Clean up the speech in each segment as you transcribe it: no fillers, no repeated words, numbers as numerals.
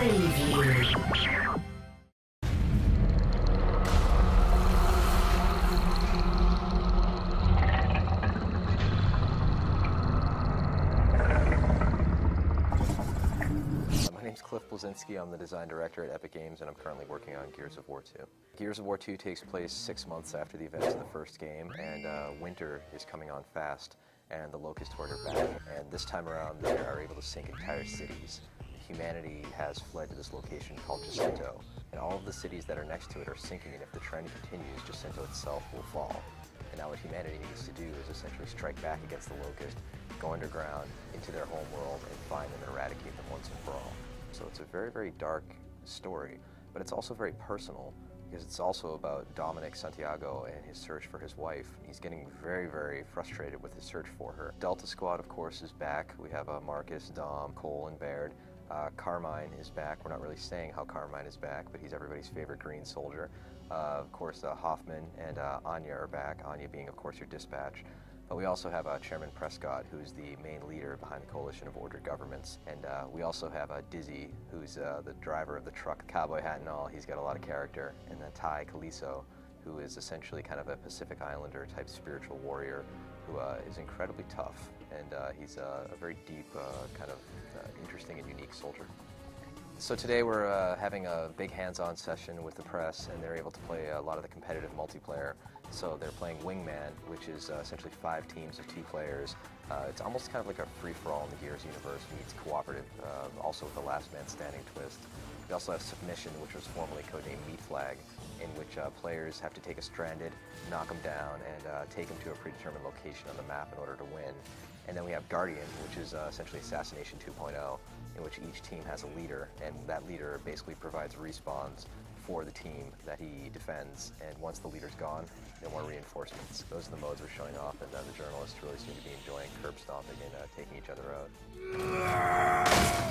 Preview. My name's Cliff Bleszinski. I'm the design director at Epic Games, and I'm currently working on Gears of War 2. Gears of War 2 takes place 6 months after the events of the first game, and winter is coming on fast, and the Locust Horde are back. And this time around, they are able to sink entire cities. Humanity has fled to this location called Jacinto, and all of the cities that are next to it are sinking, and if the trend continues, Jacinto itself will fall. And now what humanity needs to do is essentially strike back against the Locust, go underground into their home world, and find them and eradicate them once and for all. So it's a very, very dark story, but it's also very personal, because it's also about Dominic Santiago and his search for his wife. He's getting very, very frustrated with his search for her. Delta Squad, of course, is back. We have Marcus, Dom, Cole, and Baird. Carmine is back. We're not really saying how Carmine is back, but he's everybody's favorite green soldier. Of course, Hoffman and Anya are back, Anya being, of course, your dispatch. But we also have Chairman Prescott, who's the main leader behind the Coalition of Ordered Governments. And we also have Dizzy, who's the driver of the truck, cowboy hat and all. He's got a lot of character. And then Ty Caliso, who is essentially kind of a Pacific Islander type spiritual warrior who is incredibly tough. And he's a very deep, kind of interesting and unique soldier. So today we're having a big hands-on session with the press, and they're able to play a lot of the competitive multiplayer. So they're playing Wingman, which is essentially 5 teams of 2 players. It's almost kind of like a free-for-all in the Gears universe meets cooperative, also with the last man standing twist. We also have Submission, which was formerly codenamed Meat Flag, in which players have to take a stranded, knock them down, and take them to a predetermined location on the map in order to win. And then we have Guardian, which is essentially Assassination 2.0, in which each team has a leader, and that leader basically provides respawns for the team that he defends, and once the leader's gone, no more reinforcements. Those are the modes we're showing off, and the journalists really seem to be enjoying curb stomping and taking each other out.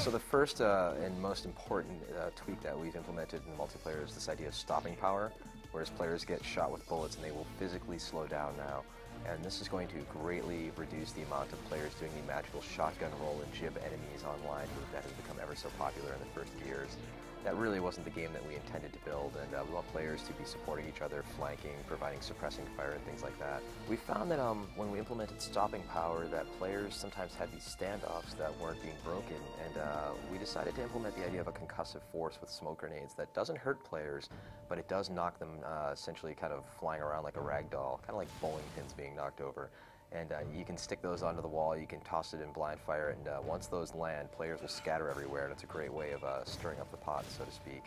So the first and most important tweak that we've implemented in the multiplayer is this idea of stopping power, whereas players get shot with bullets and they will physically slow down now. And this is going to greatly reduce the amount of players doing the magical shotgun roll and jib enemies online that has become ever so popular in the first Gears. That really wasn't the game that we intended to build, and we want players to be supporting each other, flanking, providing suppressing fire, and things like that. We found that when we implemented stopping power, that players sometimes had these standoffs that weren't being broken, and we decided to implement the idea of a concussive force with smoke grenades that doesn't hurt players, but it does knock them essentially kind of flying around like a rag doll, kind of like bowling pins being knocked over. And you can stick those onto the wall, you can toss it in blind fire, and once those land, players will scatter everywhere, and it's a great way of stirring up the pot, so to speak.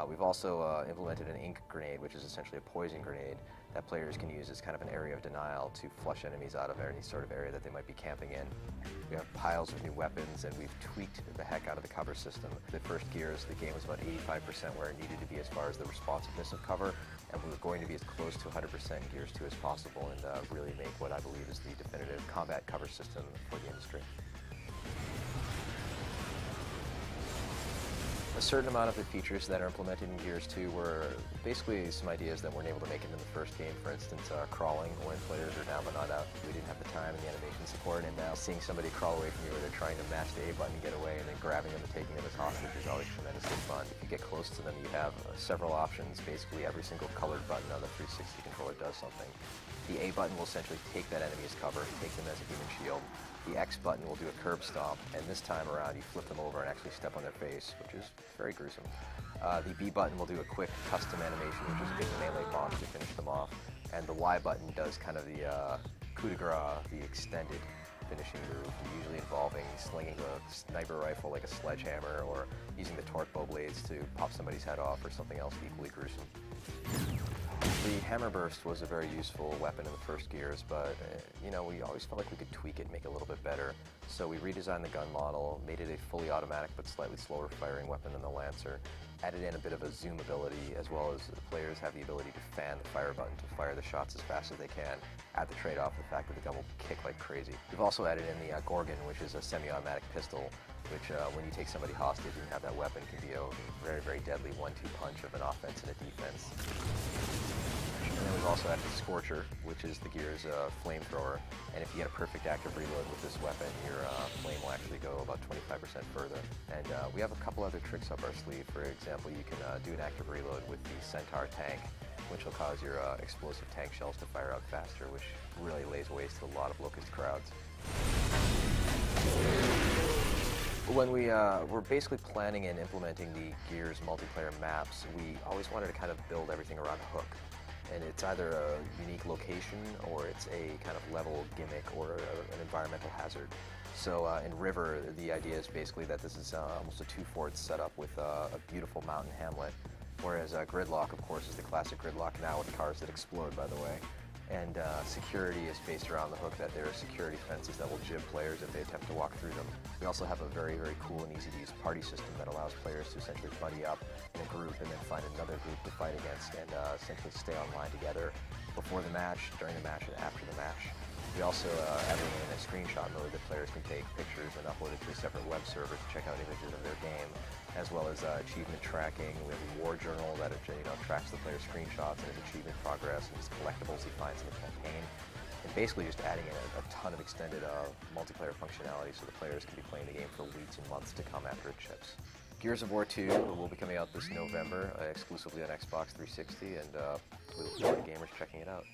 We've also implemented an ink grenade, which is essentially a poison grenade that players can use as kind of an area of denial to flush enemies out of any sort of area that they might be camping in. We have piles of new weapons, and we've tweaked the heck out of the cover system. The first Gears, the game was about 85% where it needed to be as far as the responsiveness of cover, and we were going to be as close to 100% in Gears 2 as possible, and really make what I believe is the definitive combat cover system for the industry. A certain amount of the features that are implemented in Gears 2 were basically some ideas that weren't able to make it in the first game. For instance, crawling when players are down but not out. We didn't have the time and the animation support, and now seeing somebody crawl away from you where they're trying to mash the A button and get away, and then grabbing them and taking them as hostage is always tremendously fun. If you get close to them, you have several options. Basically, every single colored button on the 360 controller does something. The A button will essentially take that enemy as cover, take them as a human shield. The X button will do a curb stomp, and this time around you flip them over and actually step on their face, which is very gruesome. The B button will do a quick custom animation, which is a big melee bomb to finish them off. And the Y button does kind of the coup de grace, the extended finishing move, usually involving slinging the sniper rifle like a sledgehammer or using the torque bow blades to pop somebody's head off or something else equally gruesome. The Hammer Burst was a very useful weapon in the first Gears, but you know, we always felt like we could tweak it, make it a little bit better. So we redesigned the gun model, made it a fully automatic but slightly slower firing weapon than the Lancer, added in a bit of a zoom ability, as well as the players have the ability to fan the fire button to fire the shots as fast as they can, at the trade-off of the fact that the gun will kick like crazy. We've also added in the Gorgon, which is a semi-automatic pistol, which when you take somebody hostage and have that weapon can be a very, very deadly 1-2 punch of an offense and a defense. And then we've also added the Scorcher, which is the Gears flamethrower, and if you get a perfect active reload with this weapon, your flame will actually actually go about 25% further. And we have a couple other tricks up our sleeve. For example, you can do an active reload with the Centaur tank, which will cause your explosive tank shells to fire out faster, which really lays waste to a lot of Locust crowds. When we were basically planning and implementing the Gears multiplayer maps, we always wanted to kind of build everything around a hook. And it's either a unique location or it's a kind of level gimmick or an environmental hazard. So in River, the idea is basically that this is almost a two-fort setup with a beautiful mountain hamlet, whereas Gridlock, of course, is the classic Gridlock now with cars that explode, by the way. And security is based around the hook that there are security fences that will jib players if they attempt to walk through them. We also have a very, very cool and easy-to-use party system that allows players to essentially buddy up in a group and then find another group to fight against and essentially stay online together before the match, during the match, and after the match. We also have in a screenshot mode that players can take pictures and upload it to a separate web server to check out images of their game, as well as achievement tracking. We have a war journal that tracks the player's screenshots and his achievement progress and his collectibles he finds in the campaign. And basically just adding in a ton of extended multiplayer functionality so the players can be playing the game for weeks and months to come after it ships. Gears of War 2 will be coming out this November exclusively on Xbox 360, and we look forward to gamers checking it out.